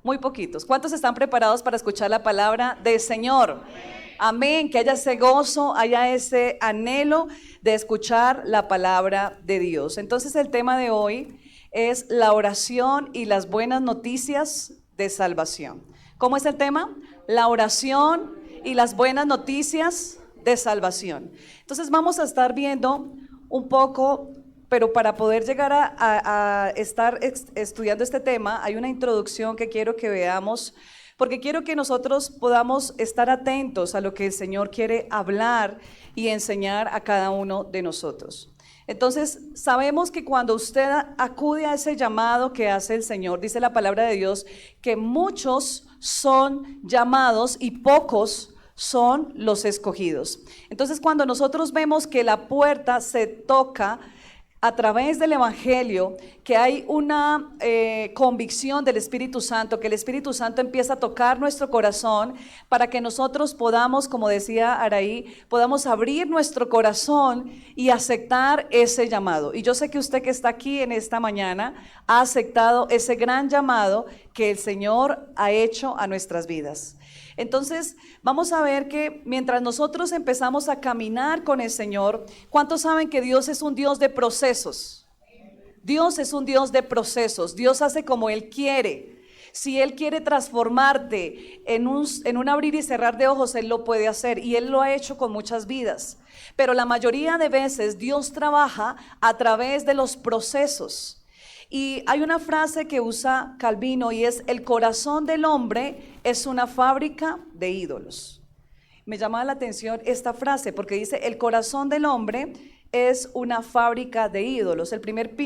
Muy poquitos. ¿Cuántos están preparados para escuchar la palabra del Señor? Amén, que haya ese gozo, haya ese anhelo de escuchar la palabra de Dios. Entonces el tema de hoy es la oración y las buenas noticias de salvación. ¿Cómo es el tema? La oración y las buenas noticias de salvación. Entonces vamos a estar viendo un poco, pero para poder llegar a estar estudiando este tema, hay una introducción que quiero que veamos, porque quiero que nosotros podamos estar atentos a lo que el Señor quiere hablar y enseñar a cada uno de nosotros. Entonces, sabemos que cuando usted acude a ese llamado que hace el Señor, dice la palabra de Dios, que muchos son llamados y pocos son los escogidos. Entonces, cuando nosotros vemos que la puerta se toca a través del Evangelio, que hay una convicción del Espíritu Santo, que el Espíritu Santo empieza a tocar nuestro corazón para que nosotros podamos, como decía Araí, podamos abrir nuestro corazón y aceptar ese llamado. Y yo sé que usted que está aquí en esta mañana ha aceptado ese gran llamado que el Señor ha hecho a nuestras vidas. Entonces, vamos a ver que mientras nosotros empezamos a caminar con el Señor, ¿cuántos saben que Dios es un Dios de procesos? Dios es un Dios de procesos. Dios hace como Él quiere. Si Él quiere transformarte en un abrir y cerrar de ojos, Él lo puede hacer, y Él lo ha hecho con muchas vidas. Pero la mayoría de veces Dios trabaja a través de los procesos. Y hay una frase que usa Calvino y es: el corazón del hombre es una fábrica de ídolos. Me llama la atención esta frase porque dice: el corazón del hombre es una fábrica de ídolos. El primer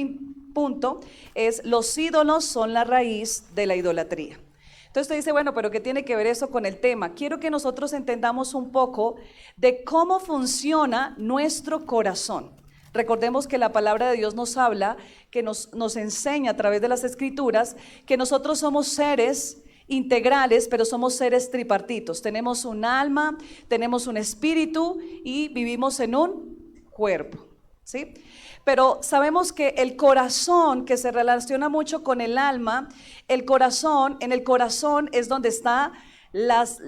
punto es: los ídolos son la raíz de la idolatría. Entonces usted dice, bueno, pero ¿qué tiene que ver eso con el tema? Quiero que nosotros entendamos un poco de cómo funciona nuestro corazón. Recordemos que la palabra de Dios nos habla, que nos enseña a través de las Escrituras, que nosotros somos seres integrales, pero somos seres tripartitos. Tenemos un alma, tenemos un espíritu y vivimos en un cuerpo, ¿sí? Pero sabemos que el corazón, que se relaciona mucho con el alma, en el corazón es donde están las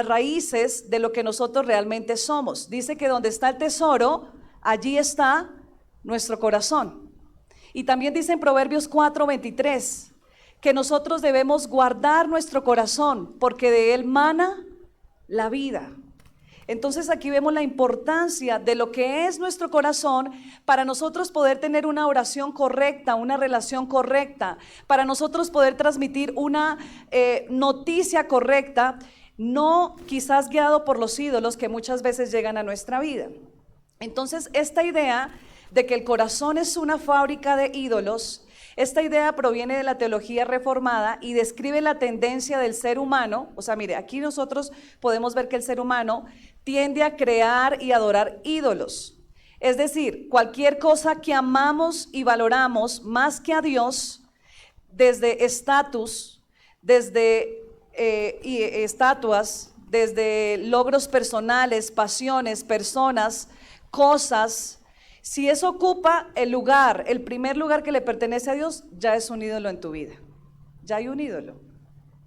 raíces de lo que nosotros realmente somos. Dice que donde está el tesoro, allí está nuestro corazón. Y también dice en Proverbios 4:23 que nosotros debemos guardar nuestro corazón porque de él mana la vida. Entonces aquí vemos la importancia de lo que es nuestro corazón para nosotros poder tener una oración correcta, una relación correcta, para nosotros poder transmitir una noticia correcta, no quizás guiado por los ídolos que muchas veces llegan a nuestra vida. Entonces, esta idea de que el corazón es una fábrica de ídolos, esta idea proviene de la teología reformada y describe la tendencia del ser humano. O sea, mire, aquí nosotros podemos ver que el ser humano tiende a crear y adorar ídolos. Es decir, cualquier cosa que amamos y valoramos más que a Dios, desde estatus, desde estatuas, desde logros personales, pasiones, personas, cosas, si eso ocupa el primer lugar que le pertenece a Dios, ya es un ídolo en tu vida. Ya hay un ídolo.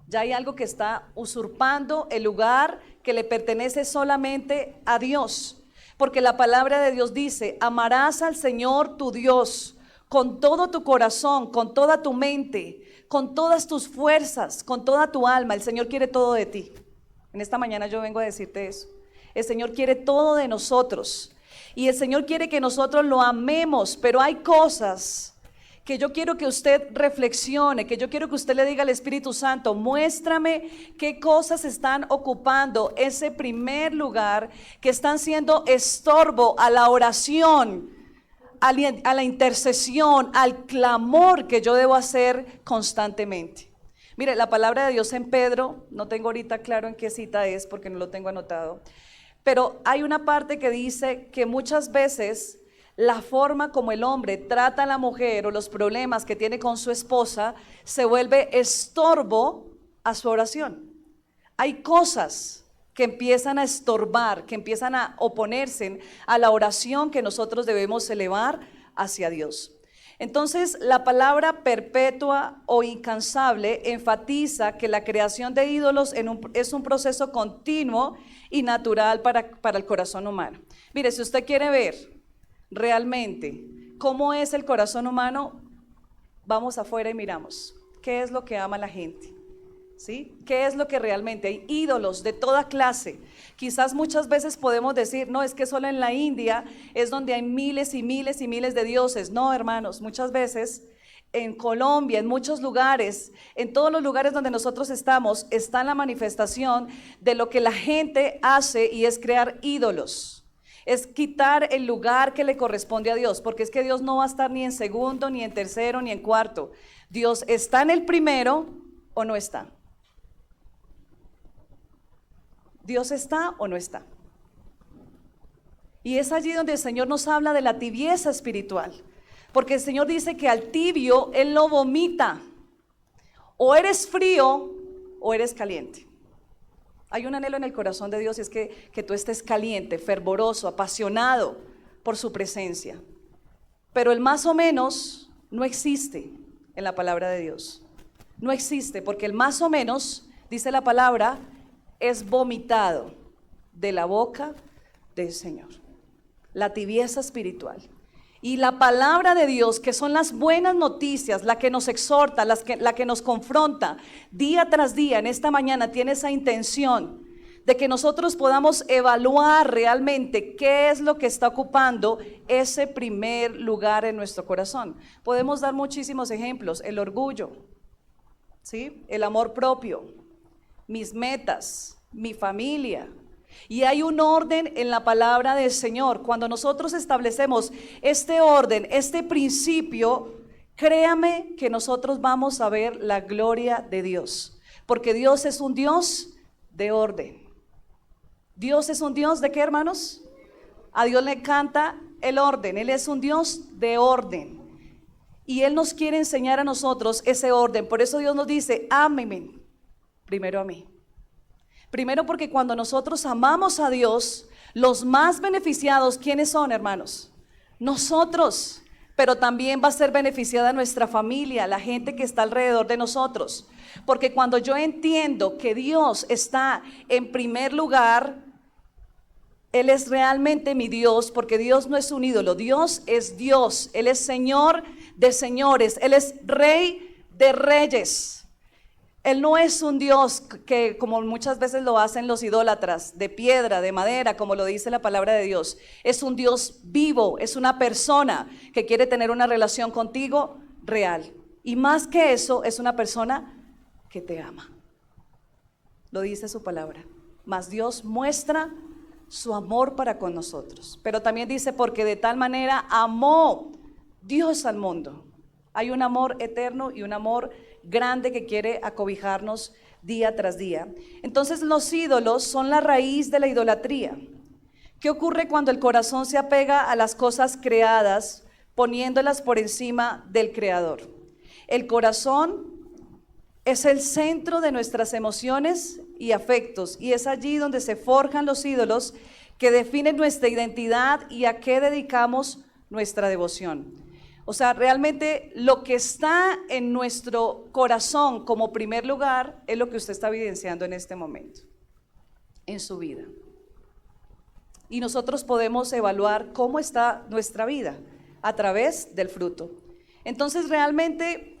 Ya hay algo que está usurpando el lugar que le pertenece solamente a Dios. Porque la palabra de Dios dice: amarás al Señor tu Dios con todo tu corazón, con toda tu mente, con todas tus fuerzas, con toda tu alma. El Señor quiere todo de ti. En esta mañana yo vengo a decirte eso. El Señor quiere todo de nosotros. Y el Señor quiere que nosotros lo amemos, pero hay cosas que yo quiero que usted reflexione, que yo quiero que usted le diga al Espíritu Santo: muéstrame qué cosas están ocupando ese primer lugar, que están siendo estorbo a la oración, a la intercesión, al clamor que yo debo hacer constantemente. Mire, la palabra de Dios en Pedro, no tengo ahorita claro en qué cita es porque no lo tengo anotado, pero hay una parte que dice que muchas veces la forma como el hombre trata a la mujer o los problemas que tiene con su esposa se vuelve estorbo a su oración. Hay cosas que empiezan a estorbar, que empiezan a oponerse a la oración que nosotros debemos elevar hacia Dios. Entonces, la palabra perpetua o incansable enfatiza que la creación de ídolos es un proceso continuo y natural para el corazón humano. Mire, si usted quiere ver realmente cómo es el corazón humano, vamos afuera y miramos. ¿Qué es lo que ama la gente? ¿Sí? ¿Qué es lo que realmente hay? Ídolos de toda clase. Quizás muchas veces podemos decir, no, es que solo en la India es donde hay miles y miles y miles de dioses. No, hermanos, muchas veces en Colombia, en muchos lugares, en todos los lugares donde nosotros estamos, está la manifestación de lo que la gente hace, y es crear ídolos. Es quitar el lugar que le corresponde a Dios, porque es que Dios no va a estar ni en segundo, ni en tercero, ni en cuarto. Dios está en el primero o no está. ¿Dios está o no está? Y es allí donde el Señor nos habla de la tibieza espiritual, porque el Señor dice que al tibio Él lo vomita. O eres frío o eres caliente. Hay un anhelo en el corazón de Dios, y es que tú estés caliente, fervoroso, apasionado por su presencia. Pero el más o menos no existe en la palabra de Dios. No existe, porque el más o menos, dice la palabra, es vomitado de la boca del Señor. La tibieza espiritual. Y la palabra de Dios, que son las buenas noticias, la que nos exhorta, la que nos confronta día tras día, en esta mañana tiene esa intención de que nosotros podamos evaluar realmente qué es lo que está ocupando ese primer lugar en nuestro corazón. Podemos dar muchísimos ejemplos: el orgullo, ¿sí? El amor propio, mis metas, mi familia. Y hay un orden en la palabra del Señor. Cuando nosotros establecemos este orden, este principio, créame que nosotros vamos a ver la gloria de Dios, porque Dios es un Dios de orden. Dios es un Dios ¿de qué, hermanos? A Dios le encanta el orden. Él es un Dios de orden, y Él nos quiere enseñar a nosotros ese orden. Por eso Dios nos dice: ámenme primero a mí. Primero, porque cuando nosotros amamos a Dios, los más beneficiados, ¿quiénes son, hermanos? Nosotros. Pero también va a ser beneficiada nuestra familia, la gente que está alrededor de nosotros. Porque cuando yo entiendo que Dios está en primer lugar, Él es realmente mi Dios, porque Dios no es un ídolo. Dios es Dios. Él es Señor de señores. Él es Rey de reyes. Él no es un Dios que, como muchas veces lo hacen los idólatras, de piedra, de madera, como lo dice la palabra de Dios. Es un Dios vivo, es una persona que quiere tener una relación contigo real. Y más que eso, es una persona que te ama. Lo dice su palabra. Mas Dios muestra su amor para con nosotros. Pero también dice: porque de tal manera amó Dios al mundo. Hay un amor eterno y un amor grande que quiere acobijarnos día tras día. Entonces, los ídolos son la raíz de la idolatría. ¿Qué ocurre cuando el corazón se apega a las cosas creadas, poniéndolas por encima del Creador? El corazón es el centro de nuestras emociones y afectos, y es allí donde se forjan los ídolos que definen nuestra identidad y a qué dedicamos nuestra devoción. O sea, realmente lo que está en nuestro corazón como primer lugar es lo que usted está evidenciando en este momento, en su vida. Y nosotros podemos evaluar cómo está nuestra vida a través del fruto. Entonces, realmente,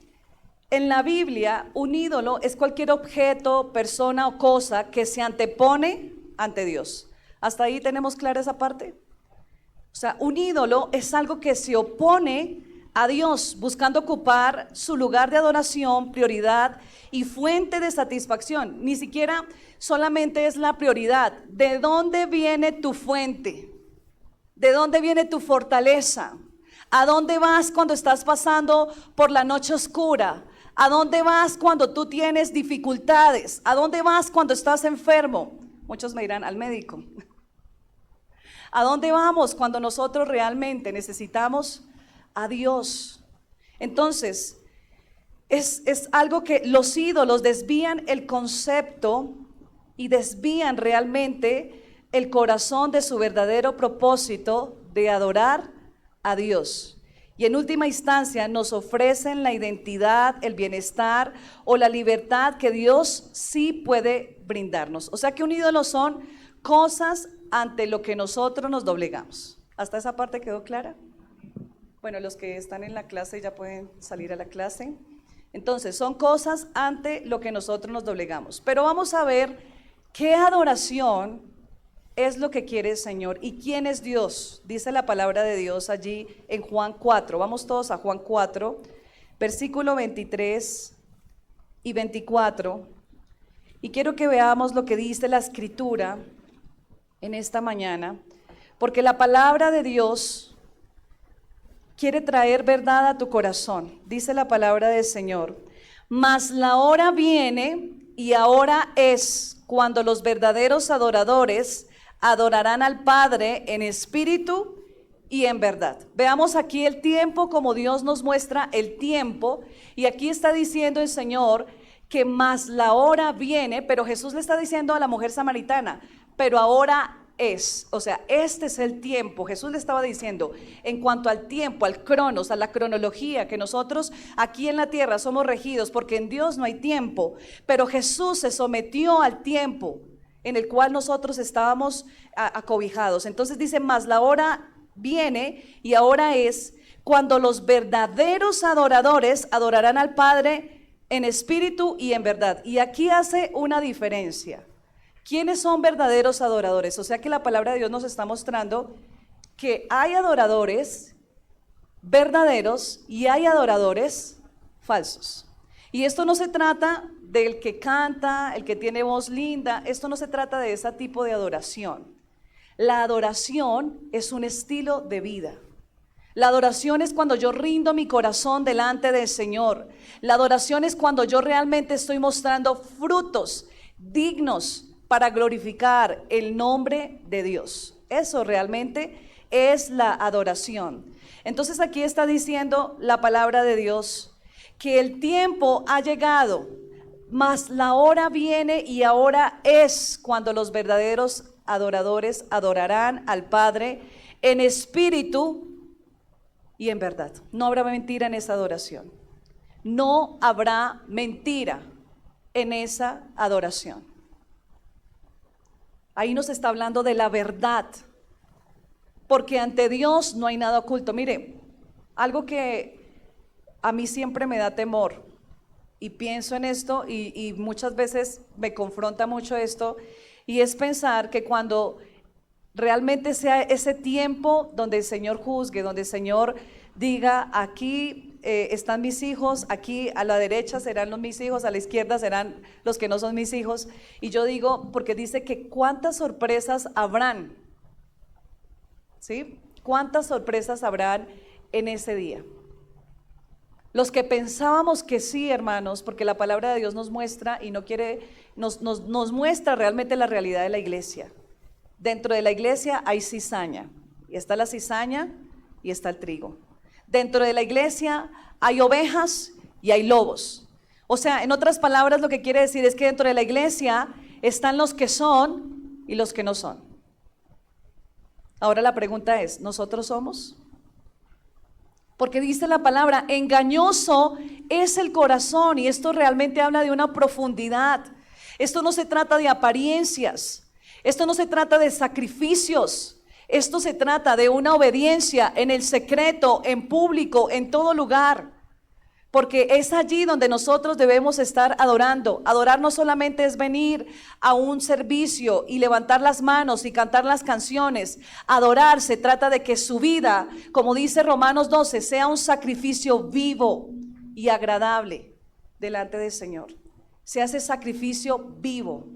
en la Biblia, un ídolo es cualquier objeto, persona o cosa que se antepone ante Dios. ¿Hasta ahí tenemos clara esa parte? O sea, un ídolo es algo que se opone a Dios, buscando ocupar su lugar de adoración, prioridad y fuente de satisfacción. Ni siquiera solamente es la prioridad. ¿De dónde viene tu fuente? ¿De dónde viene tu fortaleza? ¿A dónde vas cuando estás pasando por la noche oscura? ¿A dónde vas cuando tú tienes dificultades? ¿A dónde vas cuando estás enfermo? Muchos me dirán: al médico. ¿A dónde vamos cuando nosotros realmente necesitamos a Dios? Entonces, es algo que los ídolos desvían el concepto y desvían realmente el corazón de su verdadero propósito de adorar a Dios. y en última instancia nos ofrecen la identidad, el bienestar o la libertad que Dios sí puede brindarnos. O sea que un ídolo son cosas ante lo que nosotros nos doblegamos. ¿Hasta esa parte quedó clara? Bueno, los que están en la clase ya pueden salir a la clase. Entonces, son cosas ante lo que nosotros nos doblegamos. Pero vamos a ver qué adoración es lo que quiere el Señor y quién es Dios. Dice la palabra de Dios allí en Juan 4. Vamos todos a Juan 4, versículo 23 y 24. Y quiero que veamos lo que dice la Escritura en esta mañana, porque la palabra de Dios quiere traer verdad a tu corazón. Dice la palabra del Señor: mas la hora viene y ahora es cuando los verdaderos adoradores adorarán al Padre en espíritu y en verdad. Veamos aquí el tiempo, como Dios nos muestra el tiempo, y aquí está diciendo el Señor que más la hora viene, pero Jesús le está diciendo a la mujer samaritana, pero ahora es, o sea, este es el tiempo. Jesús le estaba diciendo en cuanto al tiempo, al cronos, a la cronología, que nosotros aquí en la tierra somos regidos porque en Dios no hay tiempo, pero Jesús se sometió al tiempo en el cual nosotros estábamos acobijados. Entonces dice, más la hora viene y ahora es cuando los verdaderos adoradores adorarán al Padre en espíritu y en verdad. Y aquí hace una diferencia. ¿Quiénes son verdaderos adoradores? O sea que la palabra de Dios nos está mostrando que hay adoradores verdaderos y hay adoradores falsos. Y esto no se trata del que canta, el que tiene voz linda, esto no se trata de ese tipo de adoración. La adoración es un estilo de vida. La adoración es cuando yo rindo mi corazón delante del Señor. La adoración es cuando yo realmente estoy mostrando frutos dignos para glorificar el nombre de Dios. Eso realmente es la adoración. Entonces aquí está diciendo la palabra de Dios que el tiempo ha llegado, mas la hora viene y ahora es cuando los verdaderos adoradores adorarán al Padre en espíritu y en verdad. No habrá mentira en esa adoración. No habrá mentira en esa adoración. Ahí nos está hablando de la verdad, porque ante Dios no hay nada oculto. Mire, algo que a mí siempre me da temor, y pienso en esto, y muchas veces me confronta mucho esto, y es pensar que cuando realmente sea ese tiempo donde el Señor juzgue, donde el Señor diga, aquí están mis hijos, aquí a la derecha serán mis hijos, a la izquierda serán los que no son mis hijos, y yo digo, porque dice que cuántas sorpresas habrán, ¿sí? ¿Cuántas sorpresas habrán en ese día? Los que pensábamos que sí, hermanos, porque la palabra de Dios nos muestra y nos muestra realmente la realidad de la iglesia. Dentro de la iglesia hay cizaña, y está la cizaña y está el trigo. Dentro de la iglesia hay ovejas y hay lobos. O sea, en otras palabras, lo que quiere decir es que dentro de la iglesia están los que son y los que no son. Ahora la pregunta es, ¿nosotros somos? Porque dice la palabra, engañoso es el corazón, y esto realmente habla de una profundidad. Esto no se trata de apariencias, esto no se trata de sacrificios, esto se trata de una obediencia en el secreto, en público, en todo lugar. Porque es allí donde nosotros debemos estar adorando. Adorar no solamente es venir a un servicio y levantar las manos y cantar las canciones. Adorar se trata de que su vida, como dice Romanos 12, sea un sacrificio vivo y agradable delante del Señor. Se hace sacrificio vivo.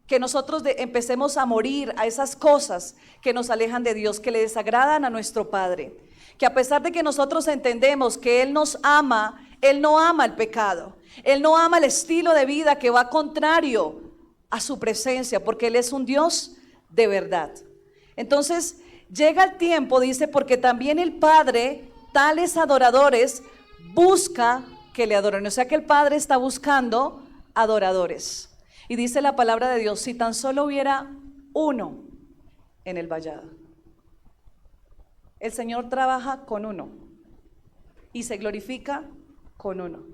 Que nosotros empecemos a morir a esas cosas que nos alejan de Dios, que le desagradan a nuestro Padre. Que a pesar de que nosotros entendemos que Él nos ama, Él no ama el pecado. Él no ama el estilo de vida que va contrario a su presencia, porque Él es un Dios de verdad. Entonces, llega el tiempo, dice, porque también el Padre, tales adoradores, busca que le adoren. O sea que el Padre está buscando adoradores. Y dice la palabra de Dios, si tan solo hubiera uno en el vallado. El Señor trabaja con uno. y se glorifica con uno.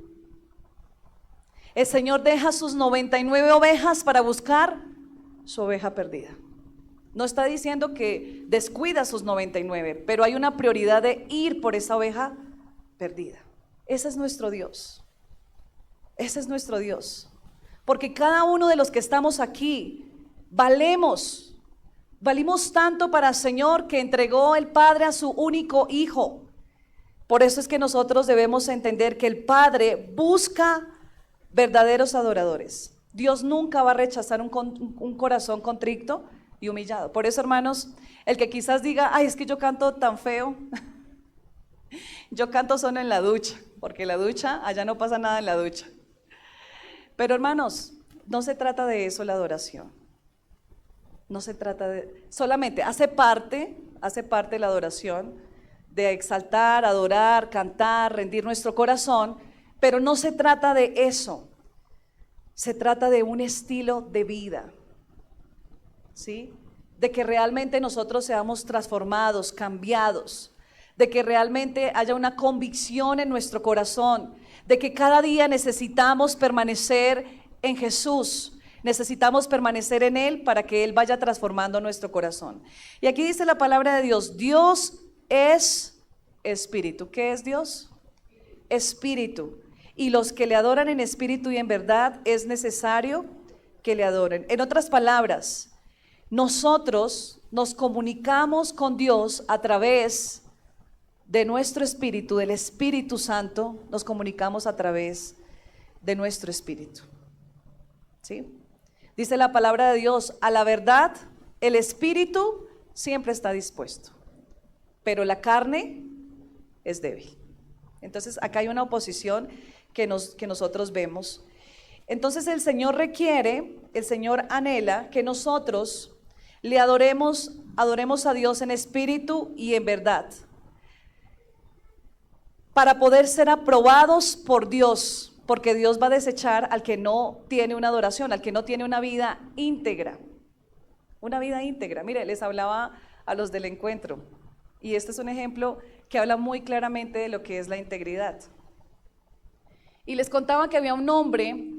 El Señor deja sus 99 ovejas para buscar su oveja perdida. No está diciendo que descuida sus 99, pero hay una prioridad de ir por esa oveja perdida. Ese es nuestro Dios. Ese es nuestro Dios. Porque cada uno de los que estamos aquí valimos tanto para el Señor que entregó el Padre a su único Hijo. Por eso es que nosotros debemos entender que el Padre busca verdaderos adoradores. Dios nunca va a rechazar un corazón contrito y humillado. Por eso, hermanos, el que quizás diga, ay, es que yo canto tan feo, yo canto solo en la ducha, porque en la ducha, allá no pasa nada en la ducha. Pero hermanos, no se trata de eso la adoración. No se trata de, solamente hace parte de la adoración, de exaltar, adorar, cantar, rendir nuestro corazón, pero no se trata de eso. Se trata de un estilo de vida, ¿sí? De que realmente nosotros seamos transformados, cambiados, de que realmente haya una convicción en nuestro corazón, de que cada día necesitamos permanecer en Jesús, necesitamos permanecer en Él para que Él vaya transformando nuestro corazón. Y aquí dice la palabra de Dios, Dios es espíritu. ¿Qué es Dios? Espíritu. Y los que le adoran en espíritu y en verdad es necesario que le adoren. En otras palabras, nosotros nos comunicamos con Dios a través de nuestro espíritu, del Espíritu Santo, nos comunicamos a través de nuestro espíritu. ¿Sí? Dice la palabra de Dios, a la verdad, el espíritu siempre está dispuesto, pero la carne es débil. Entonces acá hay una oposición que nosotros vemos. Entonces el Señor requiere, el Señor anhela que nosotros le adoremos a Dios en espíritu y en verdad, para poder ser aprobados por Dios, porque Dios va a desechar al que no tiene una adoración, al que no tiene una vida íntegra. Una vida íntegra. Mire, les hablaba a los del encuentro, y este es un ejemplo que habla muy claramente de lo que es la integridad. Y les contaba que había un hombre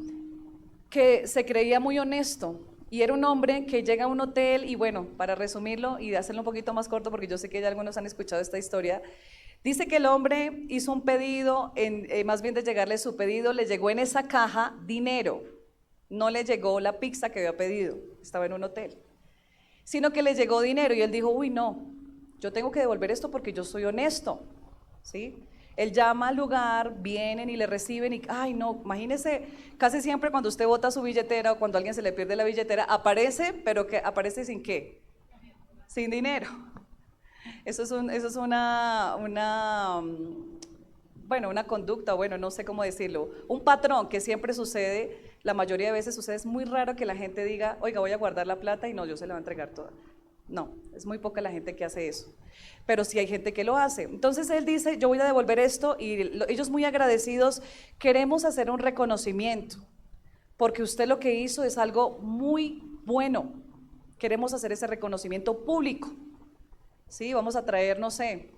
que se creía muy honesto, y era un hombre que llega a un hotel, y bueno, para resumirlo y hacerlo un poquito más corto, porque yo sé que ya algunos han escuchado esta historia, dice que el hombre hizo un pedido, más bien de llegarle su pedido, le llegó en esa caja dinero, no le llegó la pizza que había pedido, estaba en un hotel, sino que le llegó dinero, y él dijo, uy no, yo tengo que devolver esto porque yo soy honesto, ¿sí? Él llama al lugar, vienen y le reciben y, ay no, imagínese, casi siempre cuando usted bota su billetera o cuando a alguien se le pierde la billetera, aparece, pero que aparece sin ¿qué? Sin dinero. Eso es una conducta, bueno, no sé cómo decirlo, un patrón que siempre sucede, la mayoría de veces sucede, es muy raro que la gente diga, oiga, voy a guardar la plata y no, yo se la voy a entregar toda. No, es muy poca la gente que hace eso, pero sí hay gente que lo hace. Entonces él dice, yo voy a devolver esto, y ellos muy agradecidos, queremos hacer un reconocimiento, porque usted lo que hizo es algo muy bueno, queremos hacer ese reconocimiento público. Sí, vamos a traer, no sé,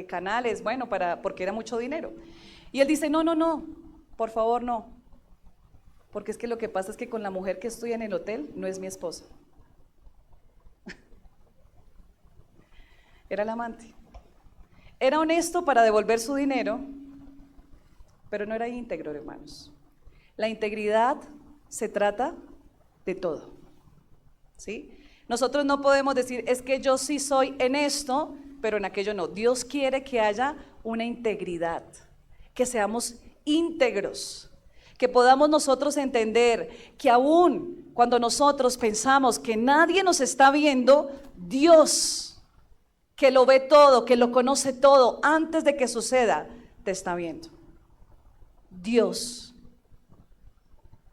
canales, bueno, porque era mucho dinero. Y él dice, no, por favor no, porque es que lo que pasa es que con la mujer que estoy en el hotel no es mi esposa. Era el amante. Era honesto para devolver su dinero, pero no era íntegro, hermanos. La integridad se trata de todo, ¿sí? Nosotros no podemos decir, es que yo sí soy en esto, pero en aquello no. Dios quiere que haya una integridad, que seamos íntegros, que podamos nosotros entender que aún cuando nosotros pensamos que nadie nos está viendo, Dios, que lo ve todo, que lo conoce todo, antes de que suceda, te está viendo. Dios,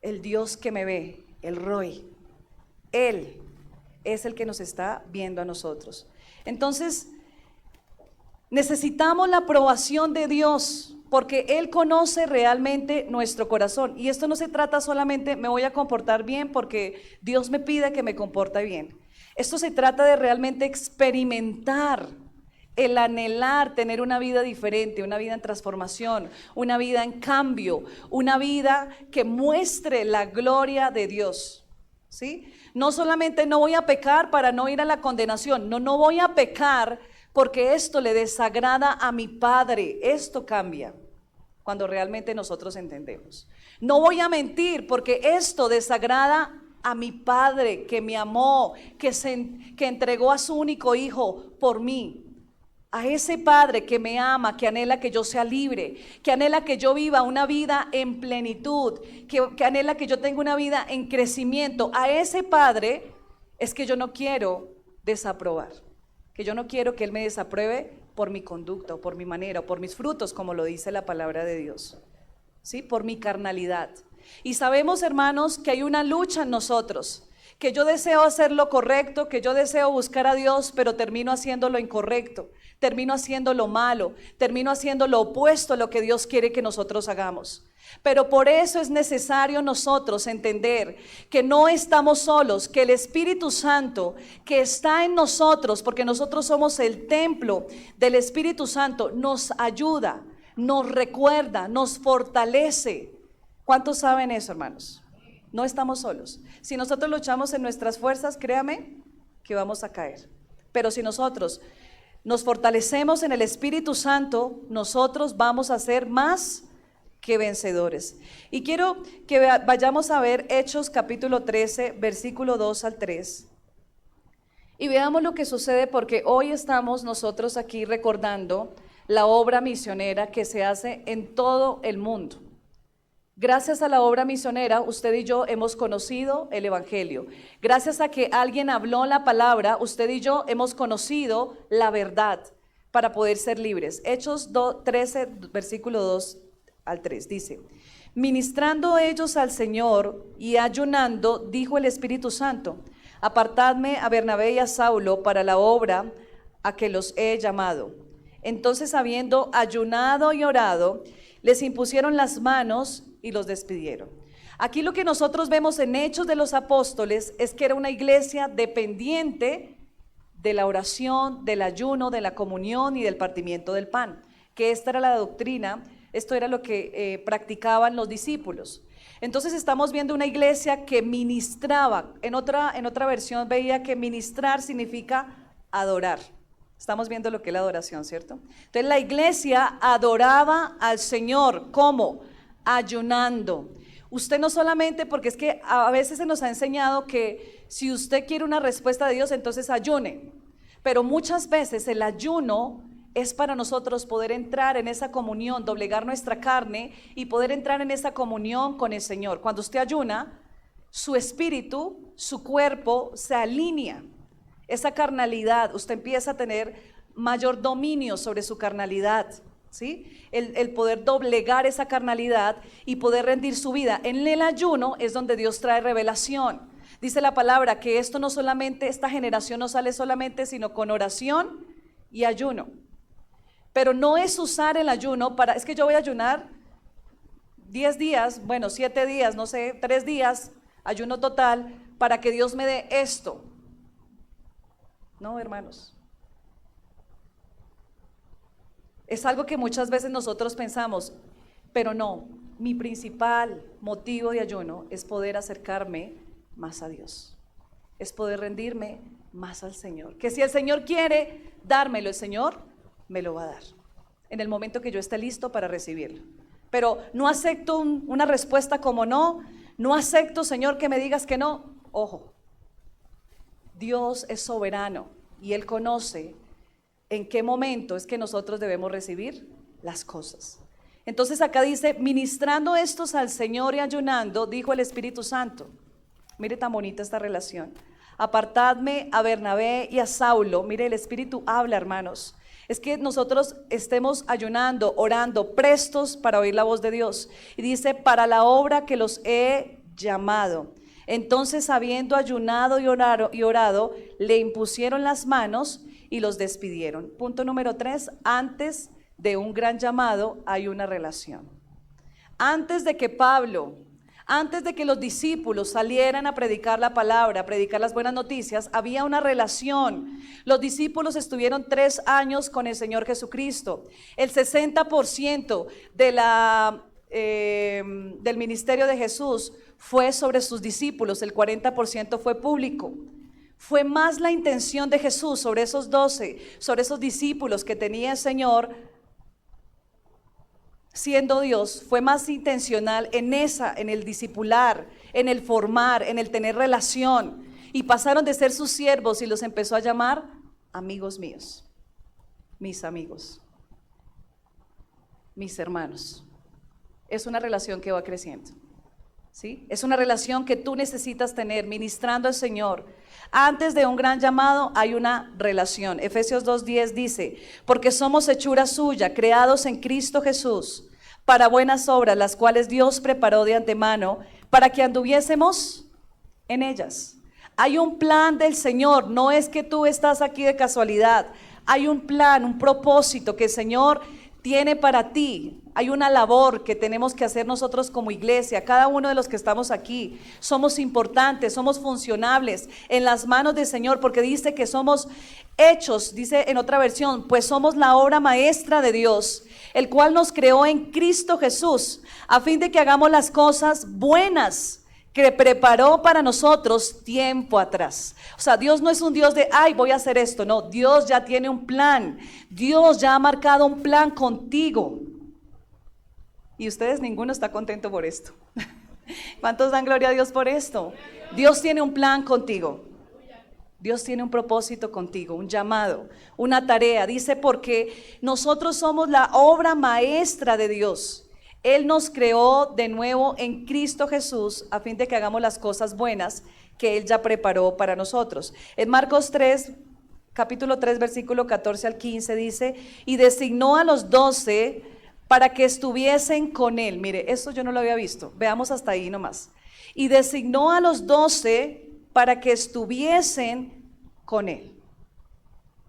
el Dios que me ve, el Roy, Él es el que nos está viendo a nosotros. Entonces, necesitamos la aprobación de Dios, porque Él conoce realmente nuestro corazón. Y esto no se trata solamente, me voy a comportar bien porque Dios me pide que me comporte bien. Esto se trata de realmente experimentar el anhelar tener una vida diferente, una vida en transformación, una vida en cambio, una vida que muestre la gloria de Dios, ¿sí? No solamente no voy a pecar para no ir a la condenación, no voy a pecar porque esto le desagrada a mi Padre. Esto cambia cuando realmente nosotros entendemos. No voy a mentir porque esto desagrada a mi Padre que me amó, que entregó a su único hijo por mí. A ese Padre que me ama, que anhela que yo sea libre, que anhela que yo viva una vida en plenitud, que anhela que yo tenga una vida en crecimiento. A ese Padre es que yo no quiero desaprobar, que yo no quiero que Él me desapruebe por mi conducta, o por mi manera, o por mis frutos, como lo dice la palabra de Dios, ¿sí? Por mi carnalidad. Y sabemos, hermanos, que hay una lucha en nosotros, que yo deseo hacer lo correcto, que yo deseo buscar a Dios, pero termino haciendo lo incorrecto, termino haciendo lo malo, termino haciendo lo opuesto a lo que Dios quiere que nosotros hagamos. Pero por eso es necesario nosotros entender que no estamos solos, que el Espíritu Santo que está en nosotros, porque nosotros somos el templo del Espíritu Santo, nos ayuda, nos recuerda, nos fortalece. ¿Cuántos saben eso, hermanos? No estamos solos. Si nosotros luchamos en nuestras fuerzas, créame que vamos a caer. Pero si nosotros nos fortalecemos en el Espíritu Santo, nosotros vamos a ser más que vencedores. Y quiero que vayamos a ver Hechos capítulo 13, versículo 2 al 3. Y veamos lo que sucede, porque hoy estamos nosotros aquí recordando la obra misionera que se hace en todo el mundo. Gracias a la obra misionera, usted y yo hemos conocido el Evangelio. Gracias a que alguien habló la palabra, usted y yo hemos conocido la verdad para poder ser libres. Hechos 13, versículo 2 al 3, dice: ministrando ellos al Señor y ayunando, dijo el Espíritu Santo: apartadme a Bernabé y a Saulo para la obra a que los he llamado. Entonces, habiendo ayunado y orado, les impusieron las manos y los despidieron. Aquí lo que nosotros vemos en Hechos de los Apóstoles es que era una iglesia dependiente de la oración, del ayuno, de la comunión y del partimiento del pan, que esta era la doctrina, esto era lo que practicaban los discípulos. Entonces estamos viendo una iglesia que ministraba. En otra versión veía que ministrar significa adorar. Estamos viendo lo que es la adoración, ¿cierto? Entonces la iglesia adoraba al Señor. ¿Cómo? Ayunando. Usted no solamente, porque es que a veces se nos ha enseñado que si usted quiere una respuesta de Dios, entonces ayune. Pero muchas veces el ayuno es para nosotros poder entrar en esa comunión, doblegar nuestra carne y poder entrar en esa comunión con el Señor. Cuando usted ayuna, su espíritu, su cuerpo se alinea. Esa carnalidad, usted empieza a tener mayor dominio sobre su carnalidad, ¿sí? El poder doblegar esa carnalidad y poder rendir su vida. En el ayuno es donde Dios trae revelación. Dice la palabra que esto no solamente, esta generación no sale solamente sino con oración y ayuno. Pero no es usar el ayuno para, es que yo voy a ayunar 10 días, bueno, 7 días, no sé, 3 días, ayuno total, para que Dios me dé esto. No, hermanos. Es algo que muchas veces nosotros pensamos, pero no, mi principal motivo de ayuno es poder acercarme más a Dios, es poder rendirme más al Señor. Que si el Señor quiere dármelo, el Señor me lo va a dar en el momento que yo esté listo para recibirlo. Pero no acepto una respuesta como no acepto, Señor, que me digas que no. Ojo, Dios es soberano y Él conoce en qué momento es que nosotros debemos recibir las cosas. Entonces acá dice, ministrando estos al Señor y ayunando, dijo el Espíritu Santo. Mire tan bonita esta relación. Apartadme a Bernabé y a Saulo. Mire, el Espíritu habla, hermanos. Es que nosotros estemos ayunando, orando, prestos para oír la voz de Dios. Y dice, para la obra que los he llamado. Entonces, habiendo ayunado y orado, le impusieron las manos y los despidieron. Punto número 3, antes de un gran llamado hay una relación. Antes de que Pablo, Antes de que los discípulos salieran a predicar la palabra, a predicar las buenas noticias, había una relación. Los discípulos estuvieron 3 años con el Señor Jesucristo. El 60% del ministerio de Jesús fue sobre sus discípulos, el 40% fue público. Fue más la intención de Jesús sobre esos 12, sobre esos discípulos que tenía el Señor, siendo Dios, fue más intencional en el discipular, en el formar, en el tener relación. Y pasaron de ser sus siervos y los empezó a llamar amigos míos, mis amigos, mis hermanos. Es una relación que va creciendo, ¿sí? Es una relación que tú necesitas tener ministrando al Señor. Antes de un gran llamado hay una relación. Efesios 2:10 dice: porque somos hechura suya, creados en Cristo Jesús, para buenas obras, las cuales Dios preparó de antemano para que anduviésemos en ellas. Hay un plan del Señor, no es que tú estás aquí de casualidad. Hay un plan, un propósito que el Señor tiene para ti. Hay una labor que tenemos que hacer nosotros como iglesia. Cada uno de los que estamos aquí somos importantes, somos funcionables en las manos del Señor, porque dice que somos hechos, dice en otra versión, pues somos la obra maestra de Dios, el cual nos creó en Cristo Jesús, a fin de que hagamos las cosas buenas que preparó para nosotros tiempo atrás. O sea, Dios no es un Dios de, ay, voy a hacer esto. No, Dios ya tiene un plan. Dios ya ha marcado un plan contigo. Y ustedes, ninguno está contento por esto. ¿Cuántos dan gloria a Dios por esto? Dios tiene un plan contigo. Dios tiene un propósito contigo, un llamado, una tarea. Dice, porque nosotros somos la obra maestra de Dios. Él nos creó de nuevo en Cristo Jesús a fin de que hagamos las cosas buenas que Él ya preparó para nosotros. En Marcos 3, capítulo 3, versículo 14 al 15 dice, y designó a los 12 para que estuviesen con Él. Mire, esto yo no lo había visto, veamos hasta ahí nomás. Y designó a los 12 para que estuviesen con Él.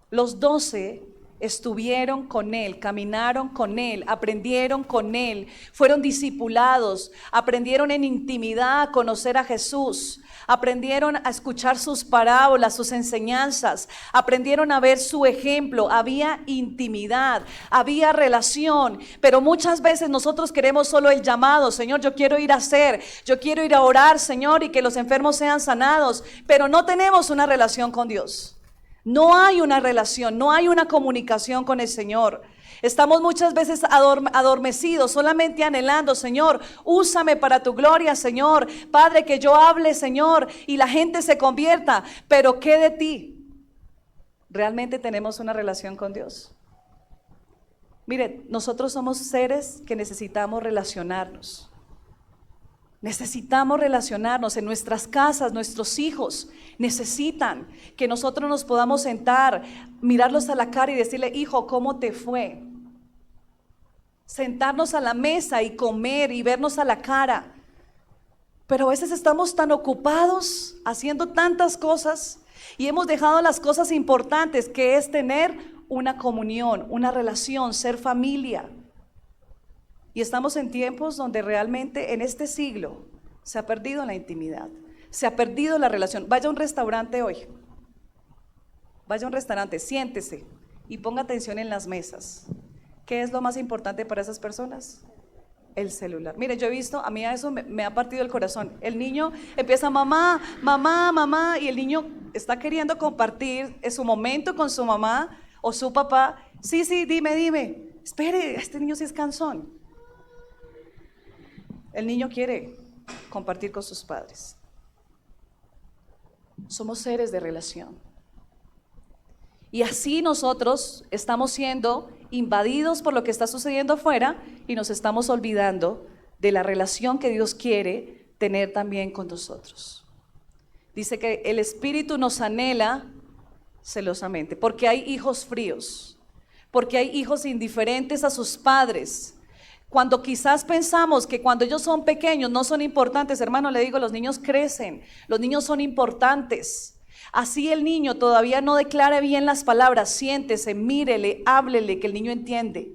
Los 12 estuvieron con Él, caminaron con Él, aprendieron con Él, fueron discipulados, aprendieron en intimidad a conocer a Jesús, aprendieron a escuchar sus parábolas, sus enseñanzas, aprendieron a ver su ejemplo. Había intimidad, había relación, pero muchas veces nosotros queremos solo el llamado. Señor, yo quiero ir a hacer, yo quiero ir a orar, Señor, y que los enfermos sean sanados, pero no tenemos una relación con Dios. No hay una relación, no hay una comunicación con el Señor. Estamos muchas veces adormecidos, solamente anhelando, Señor, úsame para tu gloria, Señor. Padre, que yo hable, Señor, y la gente se convierta. Pero ¿qué de ti? ¿Realmente tenemos una relación con Dios? Mire, nosotros somos seres que necesitamos relacionarnos. Necesitamos relacionarnos en nuestras casas. Nuestros hijos necesitan que nosotros nos podamos sentar, mirarlos a la cara y decirle, hijo, ¿cómo te fue? Sentarnos a la mesa y comer y vernos a la cara. Pero a veces estamos tan ocupados haciendo tantas cosas y hemos dejado las cosas importantes, que es tener una comunión, una relación, ser familia. Y estamos en tiempos donde realmente en este siglo se ha perdido la intimidad, se ha perdido la relación. Vaya a un restaurante hoy, vaya a un restaurante, siéntese y ponga atención en las mesas. ¿Qué es lo más importante para esas personas? El celular. Mire, yo he visto, a mí eso me ha partido el corazón. El niño empieza, mamá, mamá, mamá, y el niño está queriendo compartir su momento con su mamá o su papá. Sí, dime. Espere, este niño sí es cansón. El niño quiere compartir con sus padres. Somos seres de relación. Y así nosotros estamos siendo invadidos por lo que está sucediendo afuera y nos estamos olvidando de la relación que Dios quiere tener también con nosotros. Dice que el Espíritu nos anhela celosamente, porque hay hijos fríos, porque hay hijos indiferentes a sus padres. Cuando quizás pensamos que cuando ellos son pequeños no son importantes, hermano, le digo, los niños crecen, los niños son importantes. Así el niño todavía no declare bien las palabras, siéntese, mírele, háblele, que el niño entiende.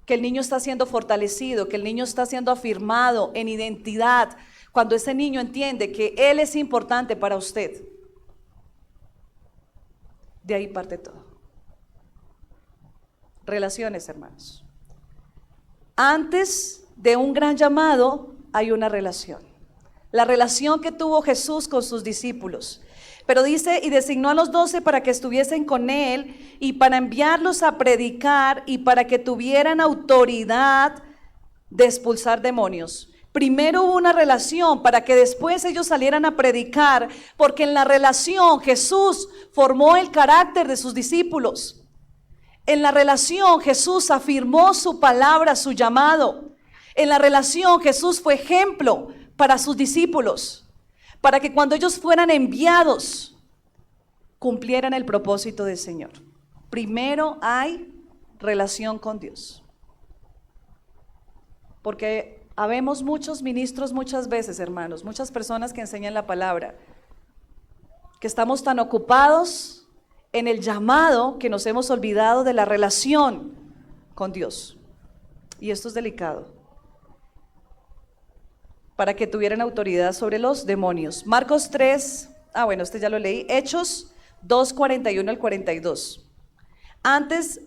que el niño está siendo fortalecido, que el niño está siendo afirmado en identidad, cuando ese niño entiende que él es importante para usted. De ahí parte todo. Relaciones, hermanos. Antes de un gran llamado hay una relación. La relación que tuvo Jesús con sus discípulos. Pero dice, y designó a los 12 para que estuviesen con él y para enviarlos a predicar y para que tuvieran autoridad de expulsar demonios. Primero hubo una relación para que después ellos salieran a predicar, porque en la relación Jesús formó el carácter de sus discípulos. En la relación Jesús afirmó su palabra, su llamado. En la relación Jesús fue ejemplo para sus discípulos, para que cuando ellos fueran enviados, cumplieran el propósito del Señor. Primero hay relación con Dios. Porque habemos muchos ministros muchas veces, hermanos, muchas personas que enseñan la palabra, que estamos tan ocupados en el llamado que nos hemos olvidado de la relación con Dios. Y esto es delicado. Para que tuvieran autoridad sobre los demonios. Marcos 3, este ya lo leí. Hechos 2, 41 al 42. Antes,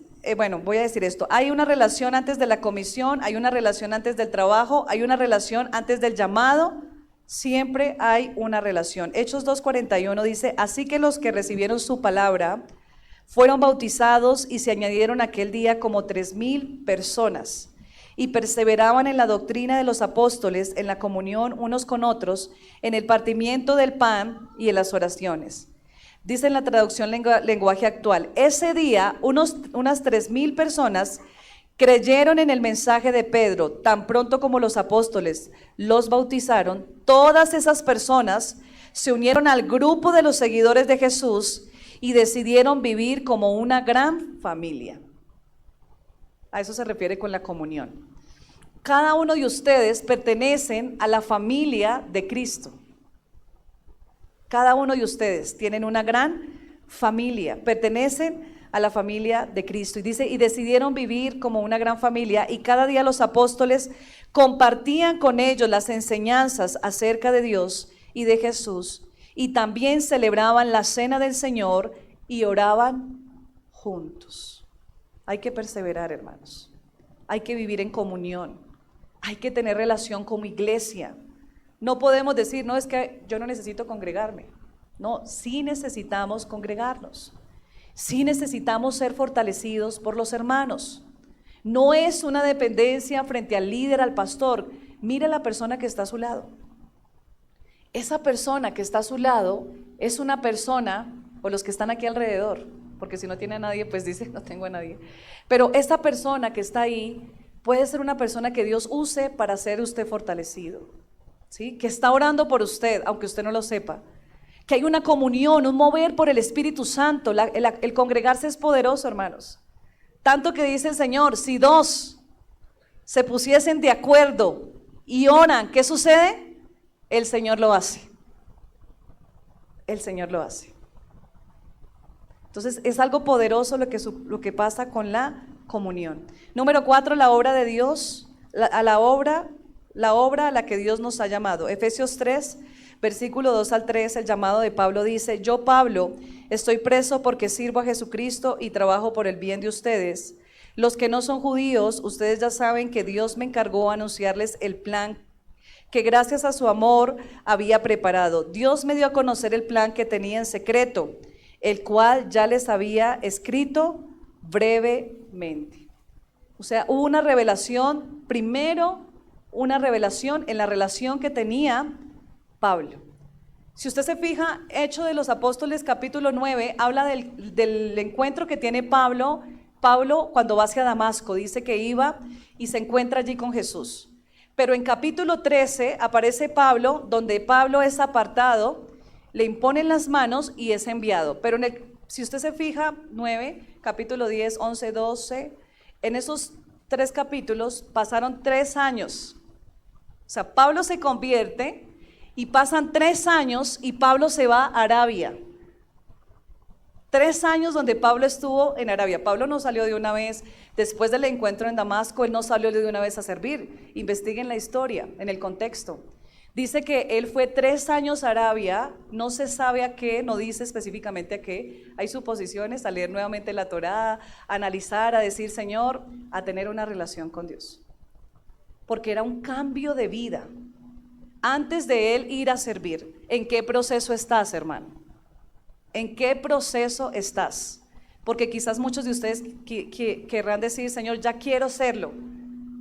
voy a decir esto. Hay una relación antes de la comisión, hay una relación antes del trabajo, hay una relación antes del llamado. Siempre hay una relación. Hechos 2, 41 dice, así que los que recibieron su palabra fueron bautizados y se añadieron aquel día como 3,000 personas. Y perseveraban en la doctrina de los apóstoles, en la comunión unos con otros, en el partimiento del pan y en las oraciones. Dice en la traducción lenguaje actual, ese día unas 3,000 personas creyeron en el mensaje de Pedro. Tan pronto como los apóstoles los bautizaron, todas esas personas se unieron al grupo de los seguidores de Jesús y decidieron vivir como una gran familia. A eso se refiere con la comunión. Cada uno de ustedes pertenecen a la familia de Cristo. Cada uno de ustedes tienen una gran familia, pertenecen a la familia de Cristo. Y dice, y decidieron vivir como una gran familia, y cada día los apóstoles compartían con ellos las enseñanzas acerca de Dios y de Jesús, y también celebraban la cena del Señor y oraban juntos. Hay que perseverar, hermanos. Hay que vivir en comunión. Hay que tener relación como iglesia. No podemos decir, no, es que yo no necesito congregarme. No, sí necesitamos congregarnos. Sí necesitamos ser fortalecidos por los hermanos. No es una dependencia frente al líder, al pastor. Mire a la persona que está a su lado. Esa persona que está a su lado es una persona, o los que están aquí alrededor, porque si no tiene a nadie, pues dice, no tengo a nadie. Pero esta persona que está ahí puede ser una persona que Dios use para ser usted fortalecido, ¿sí? Que está orando por usted, aunque usted no lo sepa. Que hay una comunión, un mover por el Espíritu Santo. El congregarse es poderoso, hermanos. Tanto que dice el Señor, si 2 se pusiesen de acuerdo y oran, ¿qué sucede? El Señor lo hace. El Señor lo hace. Entonces es algo poderoso lo que pasa con la comunión. Número 4, la obra de Dios, la obra a la que Dios nos ha llamado. Efesios 3, versículo 2 al 3, el llamado de Pablo dice, yo Pablo estoy preso porque sirvo a Jesucristo y trabajo por el bien de ustedes. Los que no son judíos, ustedes ya saben que Dios me encargó a anunciarles el plan que gracias a su amor había preparado. Dios me dio a conocer el plan que tenía en secreto, el cual ya les había escrito brevemente. O sea, hubo una revelación, primero una revelación en la relación que tenía Pablo. Si usted se fija, Hechos de los Apóstoles capítulo 9, habla del encuentro que tiene Pablo cuando va hacia Damasco, dice que iba y se encuentra allí con Jesús. Pero en capítulo 13 aparece Pablo, donde Pablo es apartado, le imponen las manos y es enviado. Pero si usted se fija, 9, capítulo 10, 11, 12, en esos 3 capítulos pasaron 3 años. O sea, Pablo se convierte y pasan 3 años y Pablo se va a Arabia. 3 años donde Pablo estuvo en Arabia. Pablo no salió de una vez, después del encuentro en Damasco, él no salió de una vez a servir. Investiguen la historia, en el contexto. Dice que él fue 3 años a Arabia, no se sabe a qué, no dice específicamente a qué. Hay suposiciones, a leer nuevamente la Torá, a analizar, a decir, Señor, a tener una relación con Dios. Porque era un cambio de vida. Antes de él ir a servir, ¿en qué proceso estás, hermano? ¿En qué proceso estás? Porque quizás muchos de ustedes querrán decir, Señor, ya quiero serlo,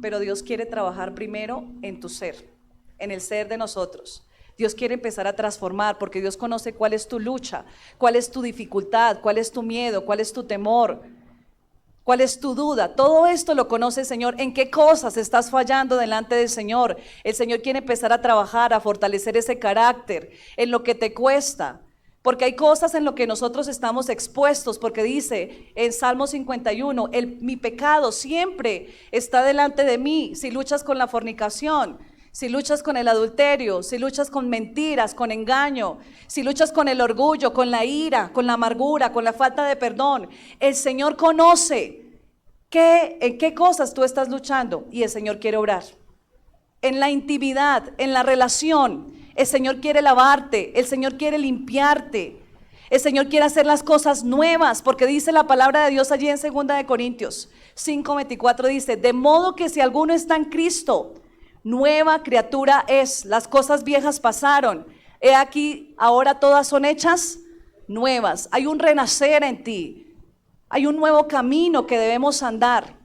pero Dios quiere trabajar primero en tu ser, en el ser de nosotros. Dios quiere empezar a transformar, porque Dios conoce cuál es tu lucha, cuál es tu dificultad, cuál es tu miedo, cuál es tu temor, cuál es tu duda. Todo esto lo conoce el Señor. ¿En qué cosas estás fallando delante del Señor? El Señor quiere empezar a trabajar, a fortalecer ese carácter, en lo que te cuesta. Porque hay cosas en lo que nosotros estamos expuestos, porque dice en Salmo 51, mi pecado siempre está delante de mí. Si luchas con la fornicación, si luchas con el adulterio, si luchas con mentiras, con engaño, si luchas con el orgullo, con la ira, con la amargura, con la falta de perdón, el Señor conoce en qué cosas tú estás luchando y el Señor quiere obrar. En la intimidad, en la relación, el Señor quiere lavarte, el Señor quiere limpiarte, el Señor quiere hacer las cosas nuevas, porque dice la palabra de Dios allí en 2 de Corintios 5:24, dice, de modo que si alguno está en Cristo, nueva criatura es, las cosas viejas pasaron, he aquí ahora todas son hechas nuevas. Hay un renacer en ti, hay un nuevo camino que debemos andar,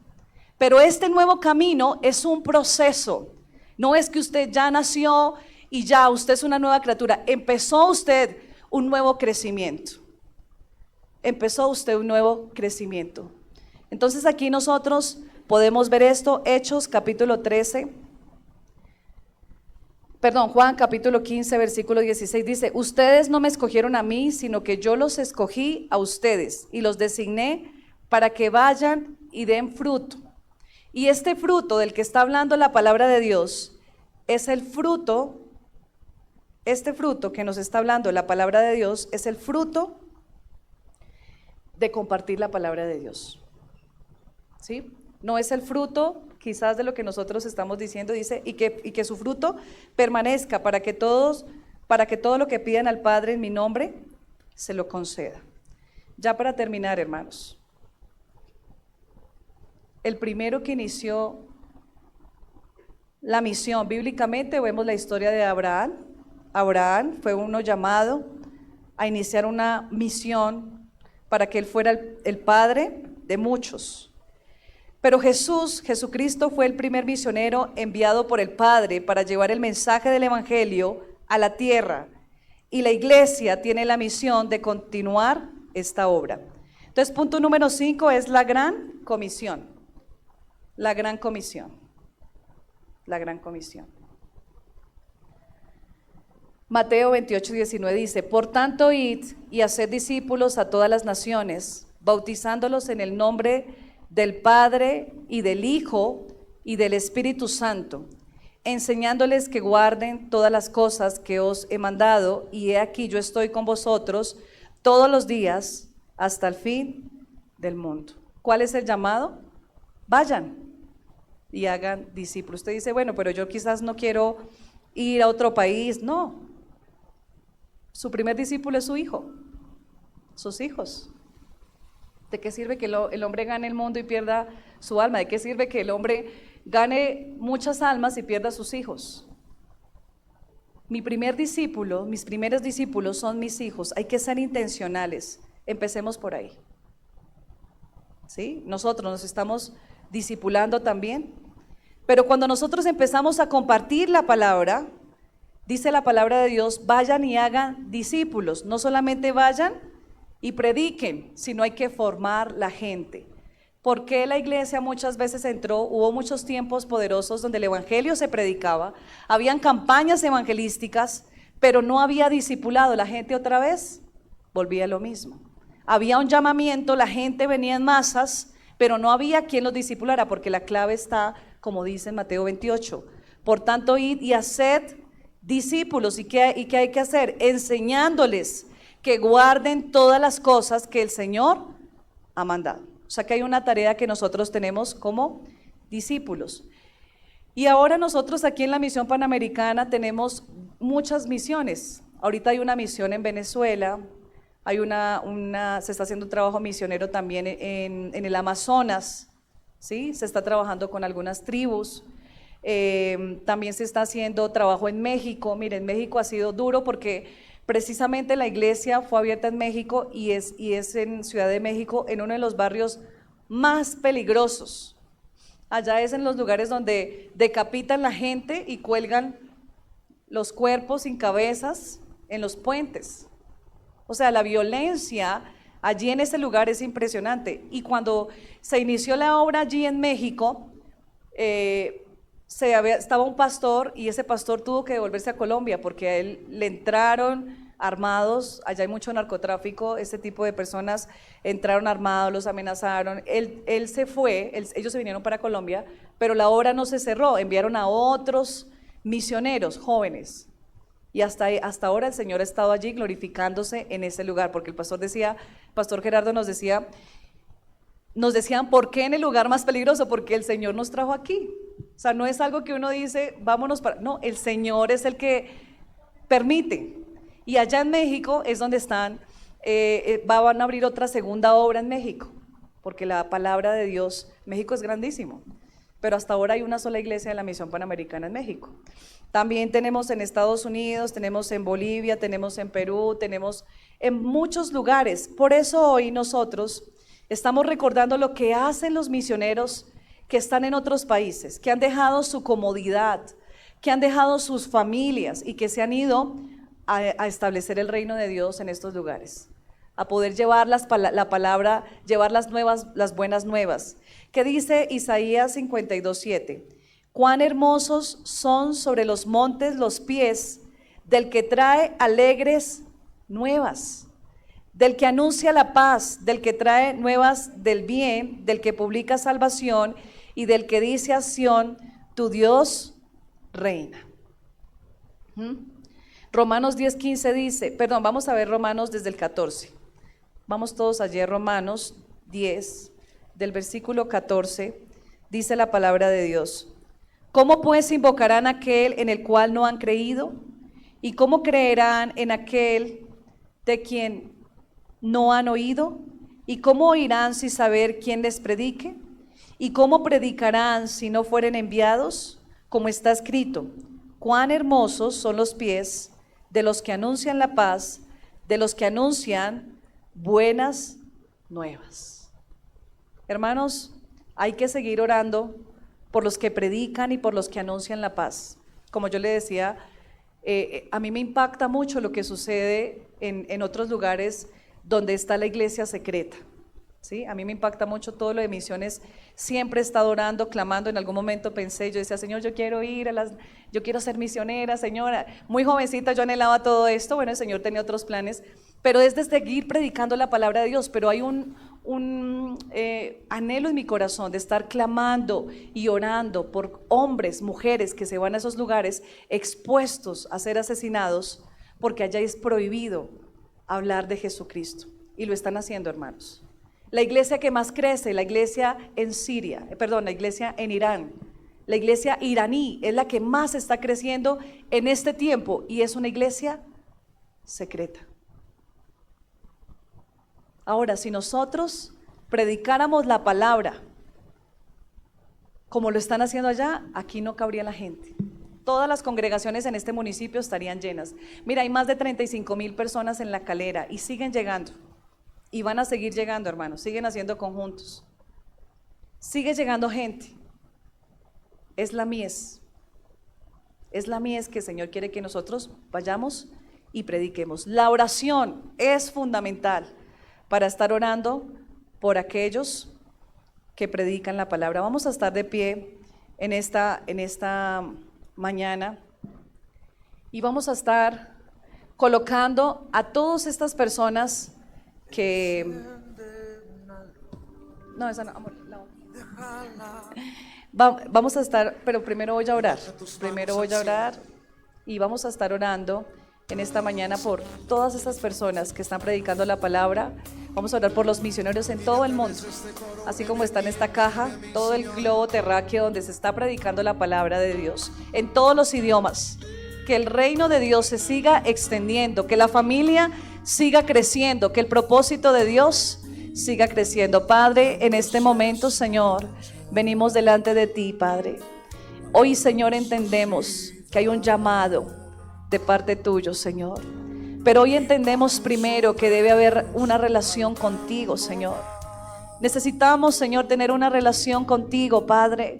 pero este nuevo camino es un proceso. No es que usted ya nació y ya usted es una nueva criatura. Empezó usted un nuevo crecimiento. Empezó usted un nuevo crecimiento. Entonces aquí nosotros podemos ver esto, Hechos capítulo 13. Juan capítulo 15, versículo 16 dice, ustedes no me escogieron a mí, sino que yo los escogí a ustedes y los designé para que vayan y den fruto. Y este fruto del que está hablando la palabra de Dios es el fruto, este fruto que nos está hablando la palabra de Dios es el fruto de compartir la palabra de Dios. ¿Sí? No es el fruto quizás de lo que nosotros estamos diciendo, dice, y que su fruto permanezca para que todo lo que pidan al Padre en mi nombre se lo conceda. Ya para terminar, hermanos, el primero que inició la misión, bíblicamente vemos la historia de Abraham. Abraham fue uno llamado a iniciar una misión para que él fuera el padre de muchos. Pero Jesucristo fue el primer misionero enviado por el Padre para llevar el mensaje del Evangelio a la tierra. Y la iglesia tiene la misión de continuar esta obra. Entonces, punto número 5 es la gran comisión. La gran comisión. La gran comisión. Mateo 28:19 dice, por tanto, id y haced discípulos a todas las naciones, bautizándolos en el nombre del Padre y del Hijo y del Espíritu Santo, enseñándoles que guarden todas las cosas que os he mandado, y he aquí yo estoy con vosotros todos los días hasta el fin del mundo. ¿Cuál es el llamado? Vayan y hagan discípulos. Usted dice, bueno, pero yo quizás no quiero ir a otro país. No, su primer discípulo es su hijo, sus hijos. ¿De qué sirve que el hombre gane el mundo y pierda su alma? ¿De qué sirve que el hombre gane muchas almas y pierda sus hijos? Mis primeros discípulos son mis hijos. Hay que ser intencionales. Empecemos por ahí. ¿Sí? Nosotros nos estamos discipulando también. Pero cuando nosotros empezamos a compartir la palabra, dice la palabra de Dios, vayan y hagan discípulos. No solamente vayan y prediquen, sino hay que formar la gente. ¿Por qué la iglesia muchas veces hubo muchos tiempos poderosos donde el evangelio se predicaba, habían campañas evangelísticas, pero no había discipulado? La gente otra vez volvía a lo mismo. Había un llamamiento, la gente venía en masas, pero no había quien los discipulara, porque la clave está, como dice en Mateo 28, por tanto, id y haced discípulos. ¿Y qué hay que hacer? Enseñándoles que guarden todas las cosas que el Señor ha mandado. O sea que hay una tarea que nosotros tenemos como discípulos. Y ahora nosotros aquí en la Misión Panamericana tenemos muchas misiones. Ahorita hay una misión en Venezuela, hay se está haciendo un trabajo misionero también en el Amazonas, ¿sí? Se está trabajando con algunas tribus. También se está haciendo trabajo en México. Miren, México ha sido duro porque precisamente la iglesia fue abierta en México y es en Ciudad de México, en uno de los barrios más peligrosos. Allá es en los lugares donde decapitan la gente y cuelgan los cuerpos sin cabezas en los puentes. O sea, la violencia allí en ese lugar es impresionante. Y cuando se inició la obra allí en México, estaba un pastor y ese pastor tuvo que devolverse a Colombia porque a él le entraron armados, allá hay mucho narcotráfico, ese tipo de personas entraron armados, los amenazaron, él se fue, ellos se vinieron para Colombia, pero la obra no se cerró, enviaron a otros misioneros jóvenes y hasta ahora el Señor ha estado allí glorificándose en ese lugar, porque el pastor Gerardo nos decían, ¿por qué en el lugar más peligroso? Porque el Señor nos trajo aquí. O sea, no es algo que uno dice, vámonos para... No, el Señor es el que permite. Y allá en México es donde están, van a abrir otra segunda obra en México, porque la palabra de Dios, México es grandísimo, pero hasta ahora hay una sola iglesia de la Misión Panamericana en México. También tenemos en Estados Unidos, tenemos en Bolivia, tenemos en Perú, tenemos en muchos lugares. Por eso hoy nosotros estamos recordando lo que hacen los misioneros que están en otros países, que han dejado su comodidad, que han dejado sus familias y que se han ido a establecer el reino de Dios en estos lugares, a poder llevar la palabra, llevar las buenas nuevas. ¿Qué dice Isaías 52:7? Cuán hermosos son sobre los montes los pies del que trae alegres nuevas, del que anuncia la paz, del que trae nuevas del bien, del que publica salvación y del que dice a Sión, tu Dios reina. Romanos 10:15 dice, vamos a ver Romanos desde el 14. Vamos todos allí a Romanos 10, del versículo 14, dice la palabra de Dios. ¿Cómo pues invocarán a aquel en el cual no han creído? ¿Y cómo creerán en aquel de quien no han oído? ¿Y cómo oirán sin saber quién les predique? ¿Y cómo predicarán si no fueren enviados? Como está escrito, cuán hermosos son los pies de los que anuncian la paz, de los que anuncian buenas nuevas. Hermanos, hay que seguir orando por los que predican y por los que anuncian la paz. Como yo le decía, a mí me impacta mucho lo que sucede en otros lugares donde está la iglesia secreta. ¿Sí? A mí me impacta mucho todo lo de misiones. Siempre he estado orando, clamando. En algún momento pensé, yo decía, Señor, yo quiero yo quiero ser misionera, Señora. Muy jovencita yo anhelaba todo esto. Bueno, el Señor tenía otros planes, pero es de seguir predicando la palabra de Dios. Pero hay un anhelo en mi corazón de estar clamando y orando por hombres, mujeres que se van a esos lugares expuestos a ser asesinados, porque allá es prohibido hablar de Jesucristo. Y lo están haciendo, hermanos. La iglesia que más crece, la iglesia en Siria, la iglesia en Irán, la iglesia iraní es la que más está creciendo en este tiempo y es una iglesia secreta. Ahora, si nosotros predicáramos la palabra como lo están haciendo allá, aquí no cabría la gente. Todas las congregaciones en este municipio estarían llenas. Mira, hay más de 35,000 personas en La Calera y siguen llegando. Y van a seguir llegando, hermanos, siguen haciendo conjuntos. Sigue llegando gente. Es la mies que el Señor quiere que nosotros vayamos y prediquemos. La oración es fundamental para estar orando por aquellos que predican la palabra. Vamos a estar de pie en esta mañana y vamos a estar colocando a todas estas personas que no, esa no, amor, no. Vamos a estar, pero primero voy a orar y vamos a estar orando en esta mañana por todas estas personas que están predicando la palabra. Vamos a orar por los misioneros en todo el mundo, así como está en esta caja, todo el globo terráqueo donde se está predicando la palabra de Dios, en todos los idiomas. Que el reino de Dios se siga extendiendo, que la familia siga creciendo, que el propósito de Dios siga creciendo. Padre, en este momento, Señor, venimos delante de ti, Padre. Hoy, Señor, entendemos que hay un llamado de parte tuyo, Señor. Pero hoy entendemos primero que debe haber una relación contigo, Señor. Necesitamos, Señor, tener una relación contigo, Padre.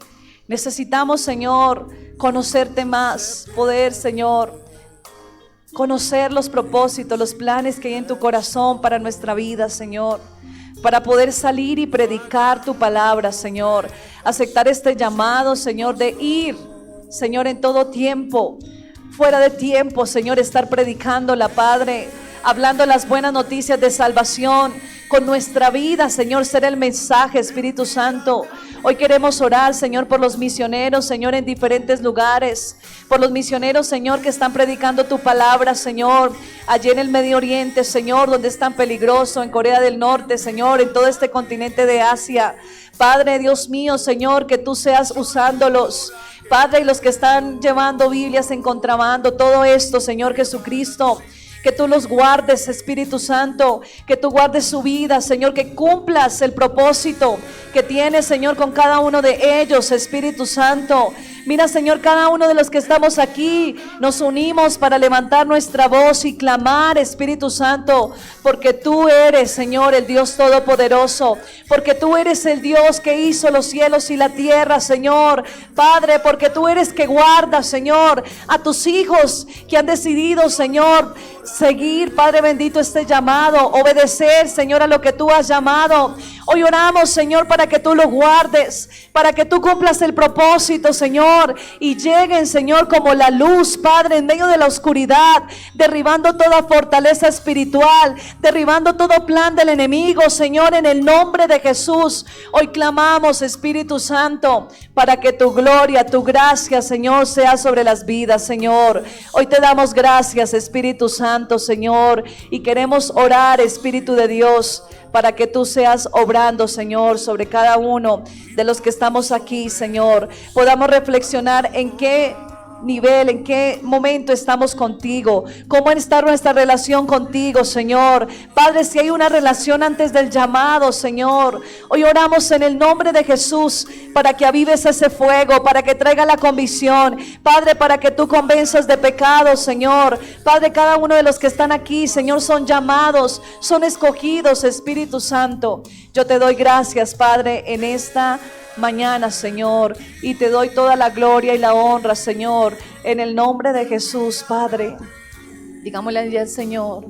Necesitamos, Señor, conocerte más, poder, Señor, conocer los propósitos, los planes que hay en tu corazón para nuestra vida, Señor. Para poder salir y predicar tu palabra, Señor. Aceptar este llamado, Señor, de ir, Señor, en todo tiempo, fuera de tiempo, Señor, estar predicándola, Padre, hablando las buenas noticias de salvación con nuestra vida, Señor, ser el mensaje, Espíritu Santo. Hoy queremos orar, Señor, por los misioneros, Señor, en diferentes lugares, por los misioneros, Señor, que están predicando tu palabra, Señor, allí en el Medio Oriente, Señor, donde es tan peligroso, en Corea del Norte, Señor, en todo este continente de Asia. Padre, Dios mío, Señor, que tú seas usándolos, Padre, y los que están llevando Biblias en contrabando, todo esto, Señor Jesucristo, que tú los guardes, Espíritu Santo, que tú guardes su vida, Señor, que cumplas el propósito que tienes, Señor, con cada uno de ellos, Espíritu Santo. Mira, Señor, cada uno de los que estamos aquí nos unimos para levantar nuestra voz y clamar, Espíritu Santo, porque tú eres, Señor, el Dios Todopoderoso, porque tú eres el Dios que hizo los cielos y la tierra, Señor, Padre, porque tú eres que guardas, Señor, a tus hijos que han decidido, Señor, seguir, Padre bendito, este llamado, obedecer, Señor, a lo que tú has llamado. Hoy oramos, Señor, para que tú lo guardes, para que tú cumplas el propósito, Señor, y lleguen, Señor, como la luz, Padre, en medio de la oscuridad, derribando toda fortaleza espiritual, derribando todo plan del enemigo, Señor, en el nombre de Jesús. Hoy clamamos, Espíritu Santo, para que tu gloria, tu gracia, Señor, sea sobre las vidas, Señor. Hoy te damos gracias, Espíritu Santo, Señor, y queremos orar, Espíritu de Dios, para que tú seas obrando, Señor, sobre cada uno de los que estamos aquí, Señor. Podamos reflexionar en qué nivel, en qué momento estamos contigo, cómo está nuestra relación contigo, Señor. Padre, si hay una relación antes del llamado, Señor, hoy oramos en el nombre de Jesús para que avives ese fuego, para que traiga la convicción, Padre, para que tú convenzas de pecado, Señor. Padre, cada uno de los que están aquí, Señor, son llamados, son escogidos, Espíritu Santo. Yo te doy gracias, Padre, en esta mañana, Señor, y te doy toda la gloria y la honra, Señor, en el nombre de Jesús, Padre. Digámosle al Señor: